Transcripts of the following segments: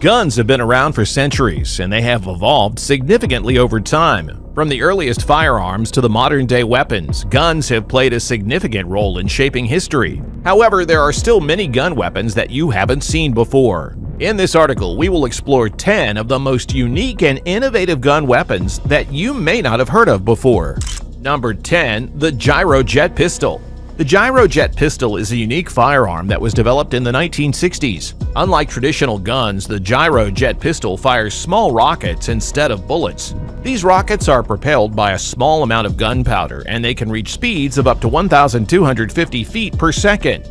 Guns have been around for centuries, and they have evolved significantly over time. From the earliest firearms to the modern-day weapons, guns have played a significant role in shaping history. However, there are still many gun weapons that you haven't seen before. In this article, we will explore 10 of the most unique and innovative gun weapons that you may not have heard of before. Number 10. The Gyrojet Pistol. The Gyrojet Pistol is a unique firearm that was developed in the 1960s. Unlike traditional guns, the Gyrojet Pistol fires small rockets instead of bullets. These rockets are propelled by a small amount of gunpowder, and they can reach speeds of up to 1,250 feet per second.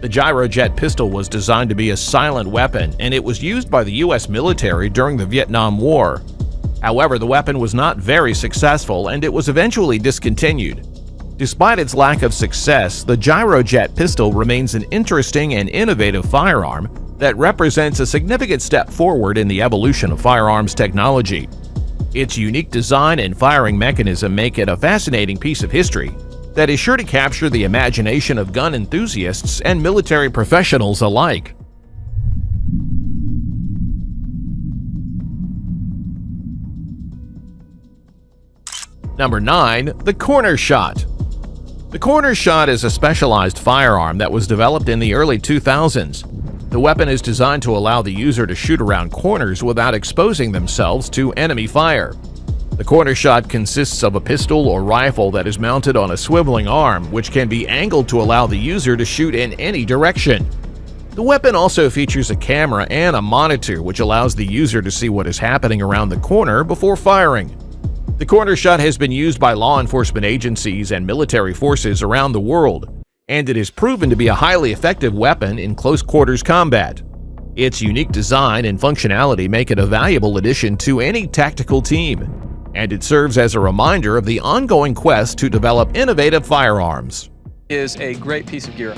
The Gyrojet Pistol was designed to be a silent weapon, and it was used by the U.S. military during the Vietnam War. However, the weapon was not very successful, and it was eventually discontinued. Despite its lack of success, the Gyrojet Pistol remains an interesting and innovative firearm that represents a significant step forward in the evolution of firearms technology. Its unique design and firing mechanism make it a fascinating piece of history that is sure to capture the imagination of gun enthusiasts and military professionals alike. Number 9. The CornerShot. The CornerShot is a specialized firearm that was developed in the early 2000s. The weapon is designed to allow the user to shoot around corners without exposing themselves to enemy fire. The CornerShot consists of a pistol or rifle that is mounted on a swiveling arm, which can be angled to allow the user to shoot in any direction. The weapon also features a camera and a monitor, which allows the user to see what is happening around the corner before firing. The CornerShot has been used by law enforcement agencies and military forces around the world, and it has proven to be a highly effective weapon in close-quarters combat. Its unique design and functionality make it a valuable addition to any tactical team, and it serves as a reminder of the ongoing quest to develop innovative firearms. Is a great piece of gear.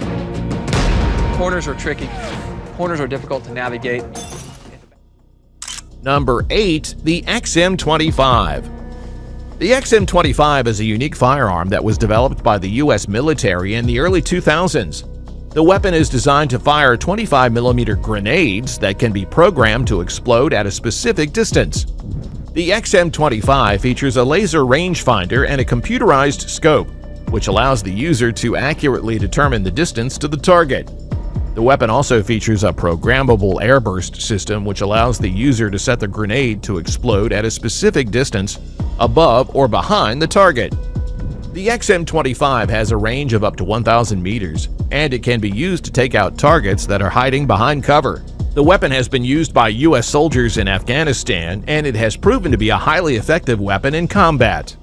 Corners are tricky. Corners are difficult to navigate. Number 8. The XM25. The XM25 is a unique firearm that was developed by the U.S. military in the early 2000s. The weapon is designed to fire 25mm grenades that can be programmed to explode at a specific distance. The XM25 features a laser rangefinder and a computerized scope, which allows the user to accurately determine the distance to the target. The weapon also features a programmable airburst system, which allows the user to set the grenade to explode at a specific distance above or behind the target. The XM25 has a range of up to 1,000 meters, and it can be used to take out targets that are hiding behind cover. The weapon has been used by U.S. soldiers in Afghanistan, and it has proven to be a highly effective weapon in combat.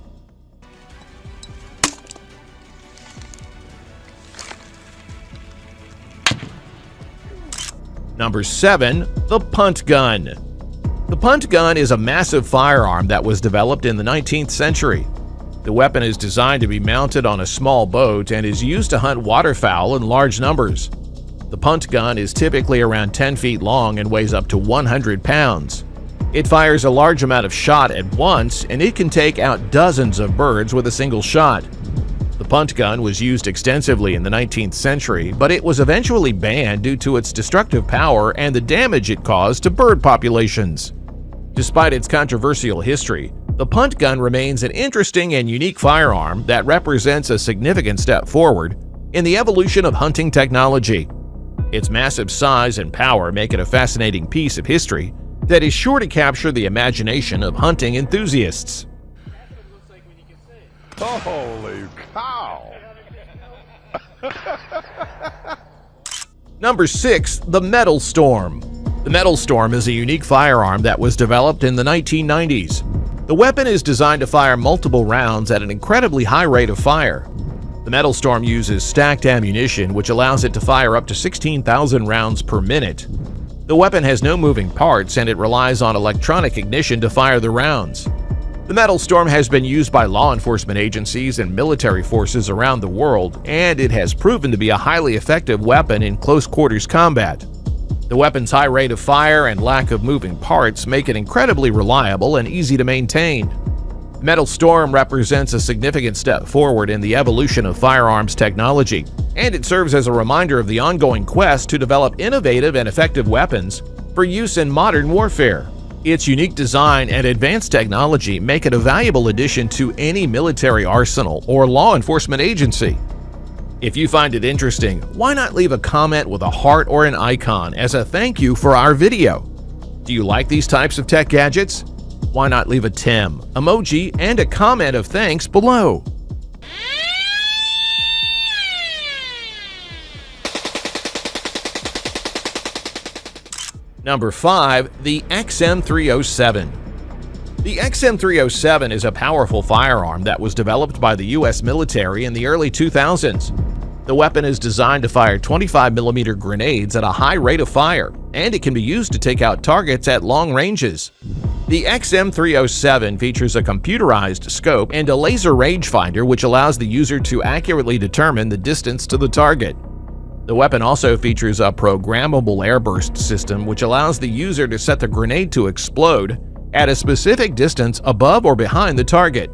Number 7. The Punt Gun. The Punt Gun is a massive firearm that was developed in the 19th century. The weapon is designed to be mounted on a small boat and is used to hunt waterfowl in large numbers. The Punt Gun is typically around 10 feet long and weighs up to 100 pounds. It fires a large amount of shot at once, and it can take out dozens of birds with a single shot. The Punt Gun was used extensively in the 19th century, but it was eventually banned due to its destructive power and the damage it caused to bird populations. Despite its controversial history, the Punt Gun remains an interesting and unique firearm that represents a significant step forward in the evolution of hunting technology. Its massive size and power make it a fascinating piece of history that is sure to capture the imagination of hunting enthusiasts. Holy cow! Number 6. The Metal Storm. The Metal Storm is a unique firearm that was developed in the 1990s. The weapon is designed to fire multiple rounds at an incredibly high rate of fire. The Metal Storm uses stacked ammunition, which allows it to fire up to 16,000 rounds per minute. The weapon has no moving parts, and it relies on electronic ignition to fire the rounds. The Metal Storm has been used by law enforcement agencies and military forces around the world, and it has proven to be a highly effective weapon in close-quarters combat. The weapon's high rate of fire and lack of moving parts make it incredibly reliable and easy to maintain. Metal Storm represents a significant step forward in the evolution of firearms technology, and it serves as a reminder of the ongoing quest to develop innovative and effective weapons for use in modern warfare. Its unique design and advanced technology make it a valuable addition to any military arsenal or law enforcement agency. If you find it interesting, why not leave a comment with a heart or an icon as a thank you for our video? Do you like these types of tech gadgets? Why not leave a TEM, emoji, and a comment of thanks below? Number 5. The XM307. The XM307 is a powerful firearm that was developed by the U.S. military in the early 2000s. The weapon is designed to fire 25mm grenades at a high rate of fire, and it can be used to take out targets at long ranges. The XM307 features a computerized scope and a laser rangefinder which allows the user to accurately determine the distance to the target. The weapon also features a programmable airburst system which allows the user to set the grenade to explode at a specific distance above or behind the target.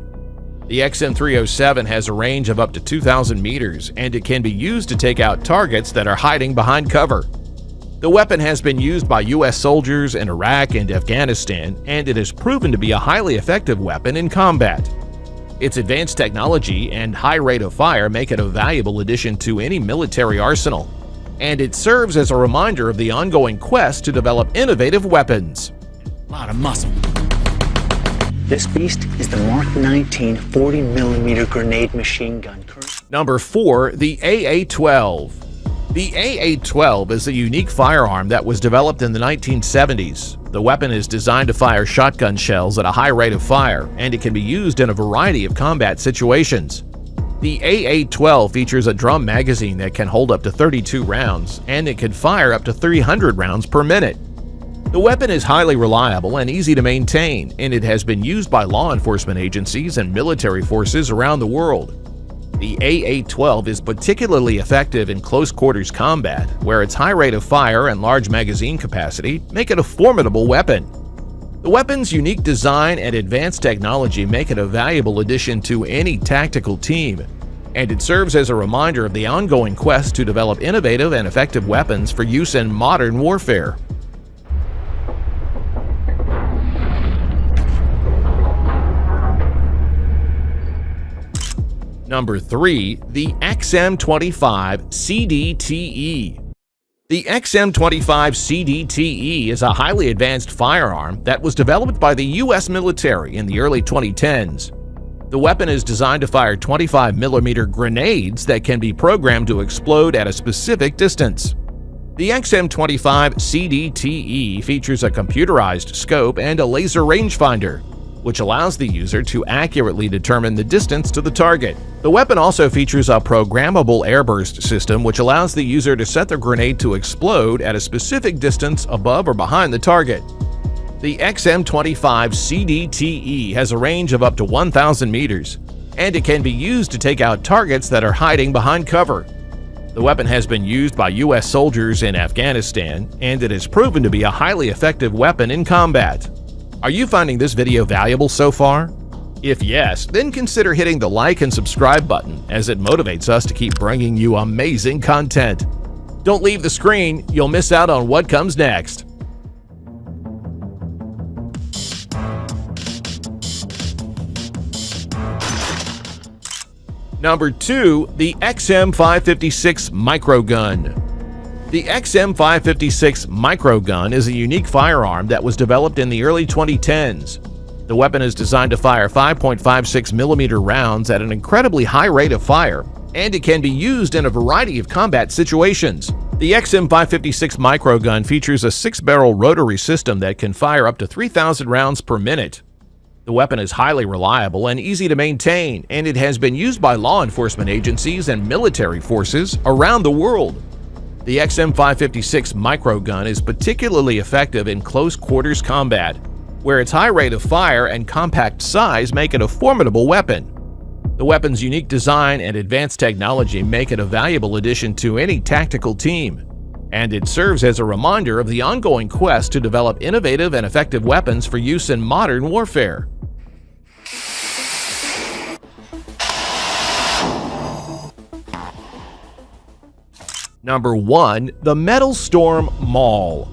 The XM307 has a range of up to 2,000 meters, and it can be used to take out targets that are hiding behind cover. The weapon has been used by U.S. soldiers in Iraq and Afghanistan, and it has proven to be a highly effective weapon in combat. Its advanced technology and high rate of fire make it a valuable addition to any military arsenal, and it serves as a reminder of the ongoing quest to develop innovative weapons. A lot of muscle. This beast is the Mark 19 40mm grenade machine gun. Number 4. The AA-12. The AA-12 is a unique firearm that was developed in the 1970s. The weapon is designed to fire shotgun shells at a high rate of fire, and it can be used in a variety of combat situations. The AA-12 features a drum magazine that can hold up to 32 rounds, and it can fire up to 300 rounds per minute. The weapon is highly reliable and easy to maintain, and it has been used by law enforcement agencies and military forces around the world. The AA-12 is particularly effective in close quarters combat, where its high rate of fire and large magazine capacity make it a formidable weapon. The weapon's unique design and advanced technology make it a valuable addition to any tactical team, and it serves as a reminder of the ongoing quest to develop innovative and effective weapons for use in modern warfare. Number 3. The XM25 CDTE. The XM25 CDTE is a highly advanced firearm that was developed by the U.S. military in the early 2010s. The weapon is designed to fire 25mm grenades that can be programmed to explode at a specific distance. The XM25 CDTE features a computerized scope and a laser rangefinder, which allows the user to accurately determine the distance to the target. The weapon also features a programmable airburst system which allows the user to set the grenade to explode at a specific distance above or behind the target. The XM25 CDTE has a range of up to 1,000 meters, and it can be used to take out targets that are hiding behind cover. The weapon has been used by U.S. soldiers in Afghanistan, and it has proven to be a highly effective weapon in combat. Are you finding this video valuable so far? If yes, then consider hitting the like and subscribe button, as it motivates us to keep bringing you amazing content. Don't leave the screen, you'll miss out on what comes next. Number 2. The XM556 Microgun. The XM556 Microgun is a unique firearm that was developed in the early 2010s. The weapon is designed to fire 5.56mm rounds at an incredibly high rate of fire, and it can be used in a variety of combat situations. The XM556 Microgun features a 6-barrel rotary system that can fire up to 3,000 rounds per minute. The weapon is highly reliable and easy to maintain, and it has been used by law enforcement agencies and military forces around the world. The XM556 Microgun is particularly effective in close quarters combat, where its high rate of fire and compact size make it a formidable weapon. The weapon's unique design and advanced technology make it a valuable addition to any tactical team, and it serves as a reminder of the ongoing quest to develop innovative and effective weapons for use in modern warfare. Number 1. The Metal Storm MAUL.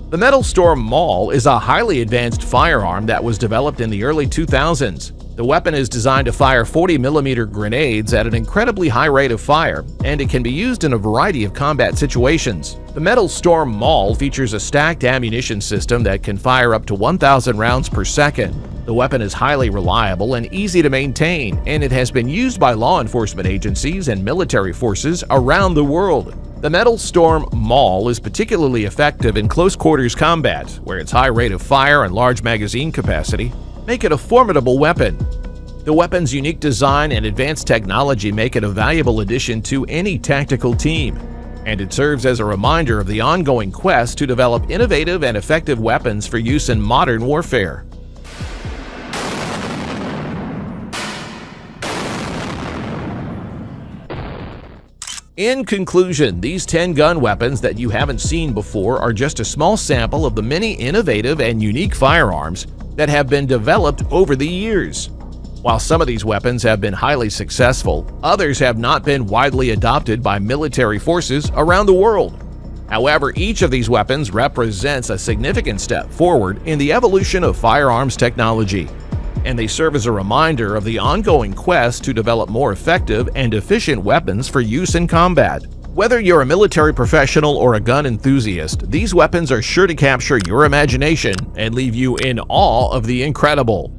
The Metal Storm MAUL is a highly advanced firearm that was developed in the early 2000s. The weapon is designed to fire 40mm grenades at an incredibly high rate of fire, and it can be used in a variety of combat situations. The Metal Storm MAUL features a stacked ammunition system that can fire up to 1,000 rounds per second. The weapon is highly reliable and easy to maintain, and it has been used by law enforcement agencies and military forces around the world. The Metal Storm MAUL is particularly effective in close quarters combat, where its high rate of fire and large magazine capacity make it a formidable weapon. The weapon's unique design and advanced technology make it a valuable addition to any tactical team, and it serves as a reminder of the ongoing quest to develop innovative and effective weapons for use in modern warfare. In conclusion, these 10 gun weapons that you haven't seen before are just a small sample of the many innovative and unique firearms that have been developed over the years. While some of these weapons have been highly successful, others have not been widely adopted by military forces around the world. However, each of these weapons represents a significant step forward in the evolution of firearms technology, and they serve as a reminder of the ongoing quest to develop more effective and efficient weapons for use in combat. Whether you're a military professional or a gun enthusiast, these weapons are sure to capture your imagination and leave you in awe of the incredible.